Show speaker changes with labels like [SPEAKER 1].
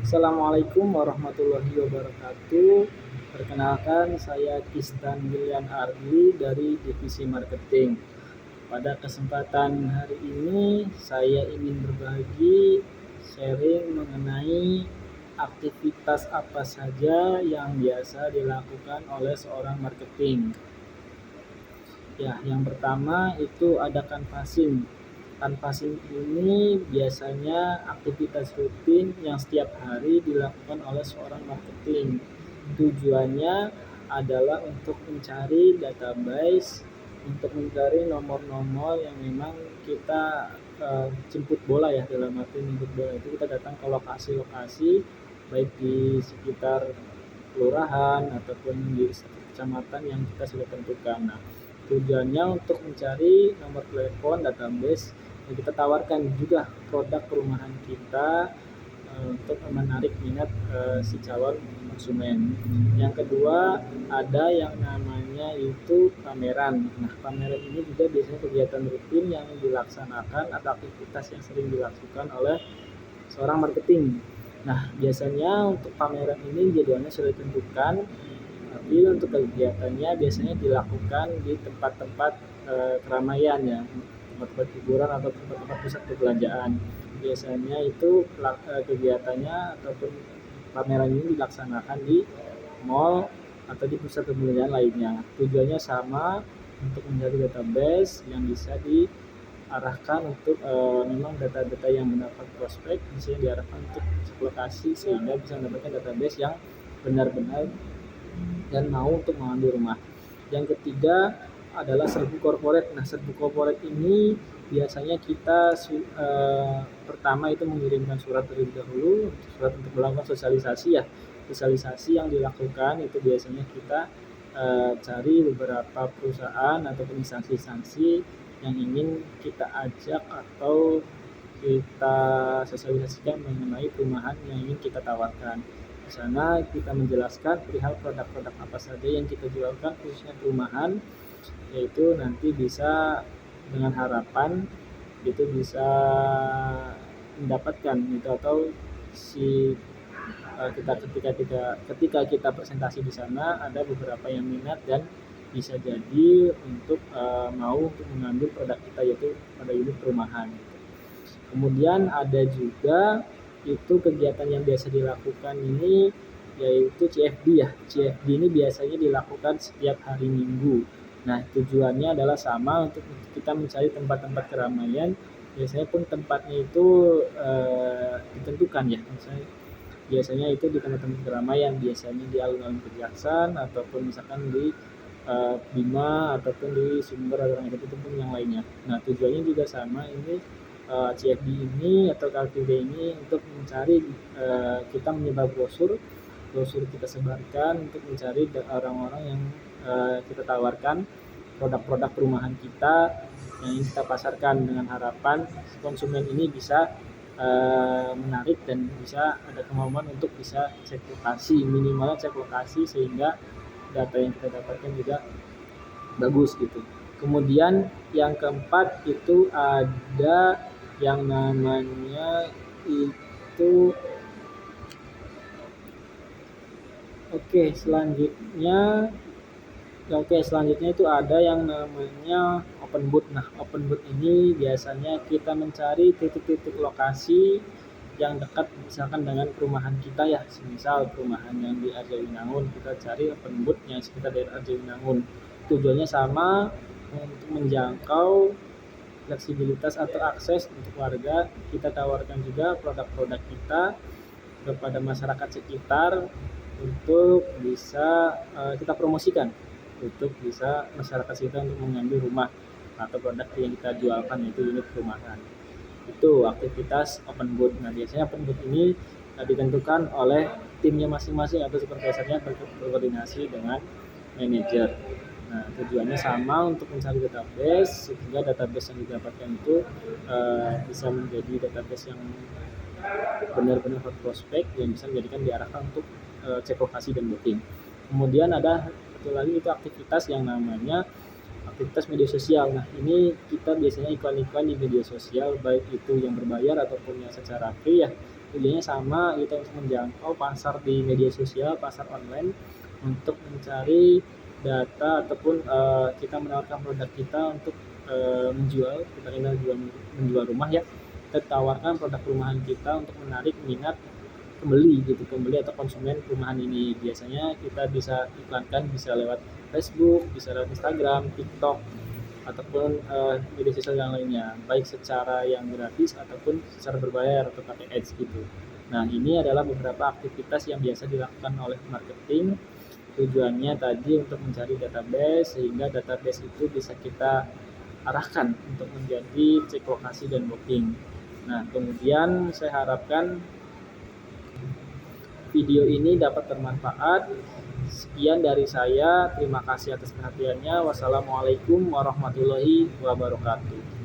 [SPEAKER 1] Assalamualaikum warahmatullahi wabarakatuh. Perkenalkan, saya Kistan Gilian Ardi dari Divisi Marketing. Pada kesempatan hari ini, saya ingin berbagi sharing mengenai aktivitas apa saja yang biasa dilakukan oleh seorang marketing. Ya, yang pertama itu ada canvassing. Canvassing ini biasanya aktivitas rutin yang setiap hari dilakukan oleh seorang marketing. Tujuannya adalah untuk mencari database, untuk mencari nomor-nomor yang memang kita jemput bola ya, dalam arti jemput bola itu kita datang ke lokasi-lokasi baik di sekitar kelurahan ataupun di kecamatan yang kita sudah tentukan. Nah, tujuannya untuk mencari nomor telepon database yang kita tawarkan juga produk perumahan kita untuk menarik minat si calon konsumen. Yang kedua, ada yang namanya itu pameran. Nah, pameran ini juga biasanya kegiatan rutin yang dilaksanakan atau aktivitas yang sering dilakukan oleh seorang marketing. Nah, biasanya untuk pameran ini jadwalnya sudah ditentukan, tapi untuk kegiatannya biasanya dilakukan di tempat-tempat keramaian ya, tempat-tempat hiburan atau tempat-tempat pusat perbelanjaan. Biasanya itu kegiatannya ataupun pameran ini dilaksanakan di mall atau di pusat perbelanjaan lainnya. Tujuannya sama, untuk mencari database yang bisa diarahkan untuk memang data-data yang mendapat prospek bisa diarahkan untuk lokasi sehingga bisa mendapatkan database yang benar-benar dan mau untuk mengambil rumah. Yang ketiga adalah serbu corporate. Nah, serbu corporate ini biasanya kita pertama itu mengirimkan surat terlebih dahulu, surat untuk melakukan sosialisasi ya. Sosialisasi yang dilakukan itu biasanya kita cari beberapa perusahaan ataupun instansi-instansi yang ingin kita ajak atau kita sosialisasikan mengenai perumahan yang ingin kita tawarkan. Di sana kita menjelaskan perihal produk-produk apa saja yang kita jualkan khususnya perumahan, yaitu nanti bisa dengan harapan itu bisa mendapatkan itu atau si ketika kita presentasi di sana ada beberapa yang minat dan bisa jadi untuk mau untuk mengambil produk kita yaitu pada unit perumahan. Kemudian ada juga itu kegiatan yang biasa dilakukan ini yaitu CFD ya. CFD ini biasanya dilakukan setiap hari Minggu. Nah, tujuannya adalah sama untuk kita mencari tempat-tempat keramaian. Biasanya pun tempatnya itu ditentukan ya. Biasanya itu di tempat-tempat keramaian, biasanya di alun-alun Kejaksan ataupun misalkan di Bima ataupun di Sumber atau yang lainnya. Nah, tujuannya juga sama, ini CFD ini atau Car Free Day ini untuk mencari kita menyebar brosur kita sebarkan untuk mencari orang-orang yang kita tawarkan produk-produk perumahan kita yang ingin kita pasarkan dengan harapan konsumen ini bisa menarik dan bisa ada kemauan untuk bisa cek lokasi, minimal cek lokasi sehingga data yang kita dapatkan juga bagus gitu. Kemudian yang keempat itu ada yang namanya itu selanjutnya itu ada yang namanya open booth. Nah, open booth ini biasanya kita mencari titik-titik lokasi yang dekat misalkan dengan perumahan kita ya, misal perumahan yang di Arjawinangun, kita cari open booth yang sekitar daerah Arjawinangun. Tujuannya sama, untuk menjangkau fleksibilitas atau akses untuk warga. Kita tawarkan juga produk-produk kita kepada masyarakat sekitar untuk bisa kita promosikan, untuk bisa masyarakat sekitar untuk mengambil rumah atau produk yang kita jualkan yaitu unit perumahan. Itu aktivitas open booth. Nah, biasanya open booth ini ditentukan oleh timnya masing-masing atau supervisornya berkoordinasi dengan manajer. Nah, tujuannya sama, untuk mencari database sehingga database yang didapatkan itu bisa menjadi database yang benar-benar hot prospect yang bisa menjadikan diarahkan untuk cek lokasi dan booking. Kemudian ada satu lagi itu aktivitas yang namanya aktivitas media sosial. Nah, ini kita biasanya iklan-iklan di media sosial, baik itu yang berbayar ataupun yang secara free ya. idenya sama gitu, untuk menjangkau pasar di media sosial, pasar online, untuk mencari data ataupun kita menawarkan produk kita untuk menjual, kita menjual rumah ya, kita tawarkan produk perumahan kita untuk menarik minat pembeli atau konsumen perumahan ini. Biasanya kita bisa iklankan, bisa lewat Facebook, bisa lewat Instagram, TikTok, ataupun media sosial yang lainnya, baik secara yang gratis ataupun secara berbayar atau pakai ads gitu. Nah, ini adalah beberapa aktivitas yang biasa dilakukan oleh marketing. Tujuannya tadi untuk mencari database, sehingga database itu bisa kita arahkan untuk menjadi cek lokasi dan booking. Nah, kemudian saya harapkan video ini dapat bermanfaat. Sekian dari saya, terima kasih atas perhatiannya. Wassalamualaikum warahmatullahi wabarakatuh.